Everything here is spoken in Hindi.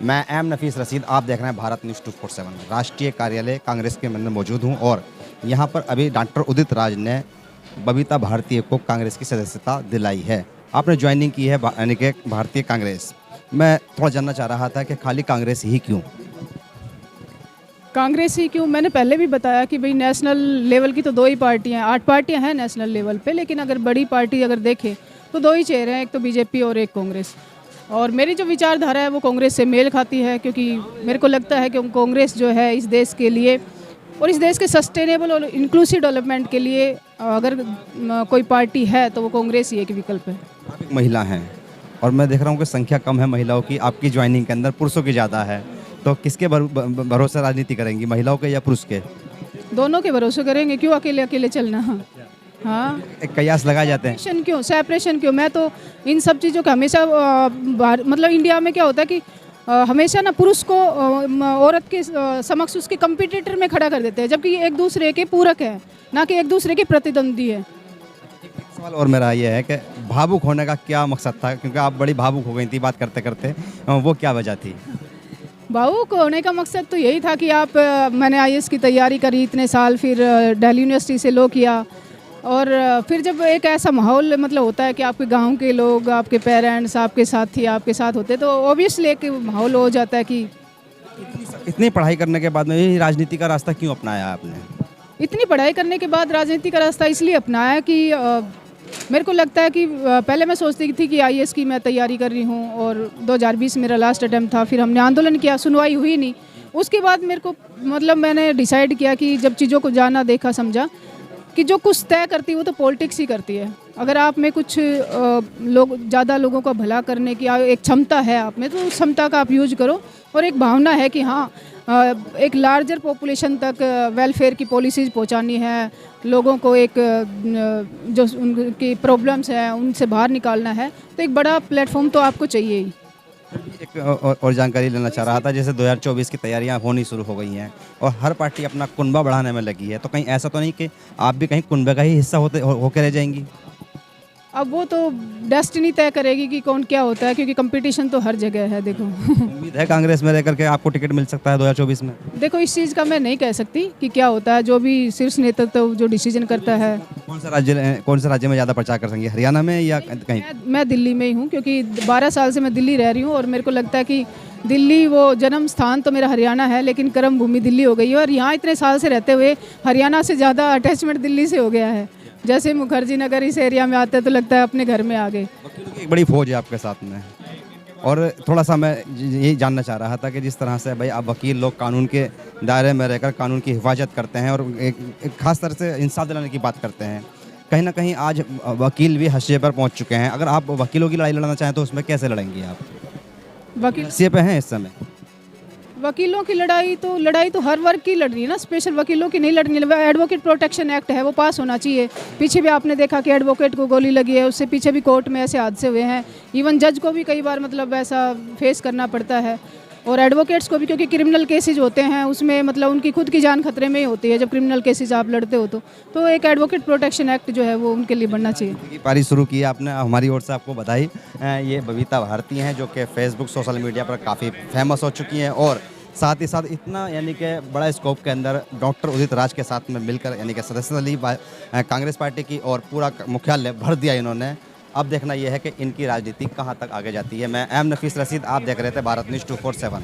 मैं एम नफीस रशीद, आप देख रहे हैं भारत न्यूज़ 247। राष्ट्रीय कार्यालय कांग्रेस के अंदर मौजूद हूं और यहां पर अभी डॉक्टर उदित राज ने बबीता भारती को कांग्रेस की सदस्यता दिलाई है। आपने ज्वाइनिंग की है यानी कि भारतीय कांग्रेस। मैं थोड़ा जानना चाह रहा था कि खाली कांग्रेस ही क्यों? कांग्रेस ही क्यों? मैंने पहले भी बताया कि भाई नेशनल लेवल की तो दो ही पार्टियां हैं, 8 पार्टियां हैं नेशनल लेवल पे, लेकिन अगर बड़ी पार्टी अगर देखें तो दो ही चेहरे हैं, एक तो बीजेपी और एक कांग्रेस। और मेरी जो विचारधारा है वो कांग्रेस से मेल खाती है, क्योंकि मेरे को लगता है कि कांग्रेस जो है इस देश के लिए और इस देश के सस्टेनेबल और इंक्लूसिव डेवलपमेंट के लिए अगर कोई पार्टी है तो वो कांग्रेस ही एक विकल्प है। आप एक महिला हैं और मैं देख रहा हूँ कि संख्या कम है महिलाओं की आपकी ज्वाइनिंग के अंदर, पुरुषों की ज़्यादा है। तो किसके भरोसे राजनीति करेंगी, महिलाओं के या पुरुष के? दोनों के भरोसे करेंगे, क्यों अकेले अकेले चलना। हाँ, एक कयास लगाए जाते हैं। सेपरेशन क्यों? मैं तो इन सब चीज़ों का हमेशा मतलब इंडिया में क्या होता है कि हमेशा ना पुरुष को औरत के समक्ष उसके कंपटीटर में खड़ा कर देते हैं, जबकि ये एक दूसरे के पूरक है, ना कि एक दूसरे के प्रतिद्वंदी है। एक सवाल और मेरा ये है कि भावुक होने का क्या मकसद था? क्योंकि आप बड़ी भावुक हो गई थी बात करते करते, वो क्या वजह थी? भावुक होने का मकसद तो यही था कि मैंने आईएएस की तैयारी करी इतने साल, फिर दिल्ली यूनिवर्सिटी से लॉ किया, और फिर जब एक ऐसा माहौल मतलब होता है कि आपके गांव के लोग, आपके पेरेंट्स, आपके साथी आपके साथ होते, तो ऑब्वियसली एक माहौल हो जाता है कि इतनी पढ़ाई करने के बाद में यही राजनीति का रास्ता क्यों अपनाया आपने? इतनी पढ़ाई करने के बाद राजनीति का रास्ता इसलिए अपनाया कि मेरे को लगता है कि पहले मैं सोचती थी कि आईएएस की मैं तैयारी कर रही हूँ, और 2020 मेरा लास्ट अटैम्प्ट था, फिर हमने आंदोलन किया, सुनवाई हुई नहीं। उसके बाद मेरे को मतलब मैंने डिसाइड किया कि जब चीज़ों को जाना देखा समझा कि जो कुछ तय करती है वो तो पॉलिटिक्स ही करती है। अगर आप में कुछ ज़्यादा लोगों का भला करने की एक क्षमता है आप में, तो उस क्षमता का आप यूज करो, और एक भावना है कि हाँ एक लार्जर पॉपुलेशन तक वेलफेयर की पॉलिसीज़ पहुंचानी है, लोगों को एक जो उनकी प्रॉब्लम्स हैं उनसे बाहर निकालना है, तो एक बड़ा प्लेटफॉर्म तो आपको चाहिए ही। एक और जानकारी लेना चाह रहा था, जैसे 2024 की तैयारियां होनी शुरू हो गई हैं और हर पार्टी अपना कुनबा बढ़ाने में लगी है, तो कहीं ऐसा तो नहीं कि आप भी कहीं कुनबे का ही हिस्सा होकर रह जाएंगी? अब वो तो डेस्टिनी तय करेगी कि कौन क्या होता है, क्योंकि कंपटीशन तो हर जगह है। देखो उम्मीद है कांग्रेस में रहकर के आपको टिकट मिल सकता है 2024 में? देखो इस चीज़ का मैं नहीं कह सकती कि क्या होता है, जो भी शीर्ष नेतृत्व जो डिसीजन करता है। कौन सा राज्य में ज़्यादा प्रचार कर सकेंगे, हरियाणा में या कहीं? मैं दिल्ली में ही हूँ, क्योंकि 12 साल से मैं दिल्ली रह रही हूँ, और मेरे को लगता है कि दिल्ली वो जन्म स्थान तो मेरा हरियाणा है, लेकिन कर्म भूमि दिल्ली हो गई है, और यहाँ इतने साल से रहते हुए हरियाणा से ज़्यादा अटैचमेंट दिल्ली से हो गया है। जैसे मुखर्जी नगर इस एरिया में आते हैं तो लगता है अपने घर में आ गए। वकीलों की एक बड़ी फौज है आपके साथ में, और थोड़ा सा मैं यही जानना चाह रहा था कि जिस तरह से भाई अब वकील लोग कानून के दायरे में रहकर कानून की हिफाजत करते हैं और एक खास तरह से इंसाफ दिलाने की बात करते हैं, कहीं ना कहीं आज वकील भी हाशिए पर पहुंच चुके हैं। अगर आप वकीलों की लड़ाई लड़ना चाहें तो उसमें कैसे लड़ेंगी आप? वकील हाशिए पे हैं इस समय। वकीलों की लड़ाई तो हर वर्ग की लड़ रही है ना, स्पेशल वकीलों की नहीं लड़नी। एडवोकेट प्रोटेक्शन एक्ट है वो पास होना चाहिए। पीछे भी आपने देखा कि एडवोकेट को गोली लगी है, उससे पीछे भी कोर्ट में ऐसे हादसे हुए हैं। इवन जज को भी कई बार मतलब ऐसा फेस करना पड़ता है, और एडवोकेट्स को भी, क्योंकि क्रिमिनल केसेज होते हैं उसमें मतलब उनकी खुद की जान खतरे में ही होती है जब क्रिमिनल केसेज आप लड़ते हो। तो एक एडवोकेट प्रोटेक्शन एक्ट जो है वो उनके लिए बनना चाहिए। पारी शुरू की आपने, हमारी ओर से आपको बधाई। ये बबीता भारती हैं जो कि फेसबुक सोशल मीडिया पर काफ़ी फेमस हो चुकी हैं, और साथ ही साथ इतना यानी कि बड़ा स्कोप के अंदर डॉक्टर उदित राज के साथ में मिलकर यानी कि सदस्यता ली कांग्रेस पार्टी की, और पूरा मुख्यालय भर दिया इन्होंने। अब देखना यह है कि इनकी राजनीति कहां तक आगे जाती है। मैं एम नफीस रशीद, आप देख रहे थे भारत न्यूज़ 247।